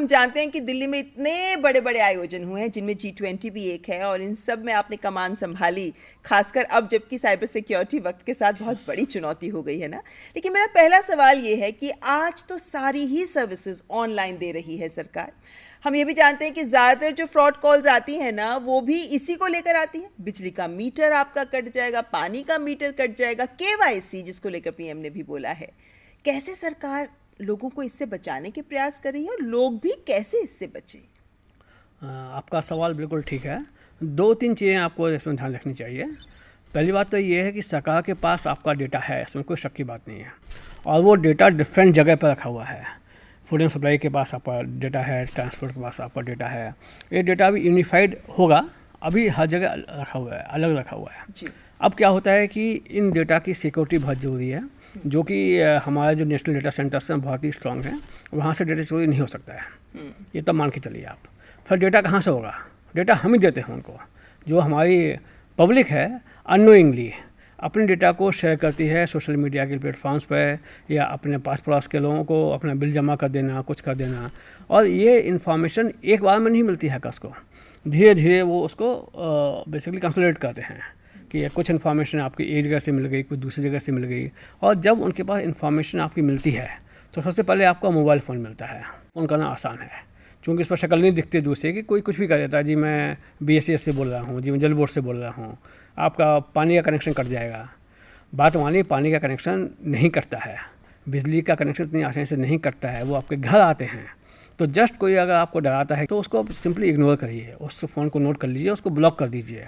हम जानते हैं कि दिल्ली में इतने बड़े बड़े आयोजन हुए हैं जिनमें G20 भी एक है और इन सब में आपने कमान संभाली, खासकर अब जबकि साइबर सिक्योरिटी वक्त के साथ बहुत बड़ी चुनौती हो गई है ना। लेकिन मेरा पहला सवाल ये है कि आज तो सारी ही सर्विसेज ऑनलाइन दे रही है सरकार। हम ये भी जानते हैं कि ज़्यादातर जो फ्रॉड कॉल्स आती हैं ना वो भी इसी को लेकर आती हैं, बिजली का मीटर आपका कट जाएगा, पानी का मीटर कट जाएगा, KYC जिसको लेकर PM ने भी बोला है। कैसे सरकार लोगों को इससे बचाने के प्रयास कर रही है और लोग भी कैसे इससे बचें? आपका सवाल बिल्कुल ठीक है। 2-3 चीज़ें आपको इसमें ध्यान रखनी चाहिए। पहली बात तो ये है कि सरकार के पास आपका डेटा है, इसमें कोई शक की बात नहीं है, और वो डेटा डिफरेंट जगह पर रखा हुआ है। फूड एंड सप्लाई के पास आपका डेटा है, ट्रांसपोर्ट के पास आपका डेटा है। ये डेटा भी यूनिफाइड होगा, अभी हर जगह रखा हुआ है, अलग रखा हुआ है जी। अब क्या होता है कि इन डेटा की सिक्योरिटी बहुत ज़रूरी है, जो कि हमारे जो नेशनल डेटा सेंटर्स हैं बहुत ही स्ट्रॉन्ग हैं, वहाँ से डेटा चोरी नहीं हो सकता है। ये तब मान के चलिए आप। फिर डेटा कहाँ से होगा? डेटा हम ही देते हैं उनको। जो हमारी पब्लिक है अननोइंगली अपने डेटा को शेयर करती है सोशल मीडिया के प्लेटफॉर्म्स पर, या अपने पास पड़ोस के लोगों को अपना बिल जमा कर देना, कुछ कर देना। और ये इन्फॉर्मेशन एक बार में नहीं मिलती है हैकर्स को, धीरे धीरे वो उसको बेसिकली कंसोलिडेट करते हैं कि कुछ इन्फॉर्मेशन आपकी एक जगह से मिल गई, कुछ दूसरी जगह से मिल गई। और जब उनके पास इन्फॉर्मेशन आपकी मिलती है तो सबसे पहले आपका मोबाइल फ़ोन मिलता है। फ़ोन करना आसान है क्योंकि इस पर शक्ल नहीं दिखती दूसरे की, कोई कुछ भी कर देता है, जी मैं BSES से बोल रहा हूँ, जी मैं जल बोर्ड से बोल रहा हूँ, आपका पानी का कनेक्शन कट जाएगा। बात मानिए, पानी का कनेक्शन नहीं कटता है, बिजली का कनेक्शन इतनी आसानी से नहीं कटता है, वो आपके घर आते हैं। तो जस्ट कोई अगर आपको डराता है तो उसको सिंपली इग्नोर करिए, उस फ़ोन को नोट कर लीजिए, उसको ब्लॉक कर दीजिए।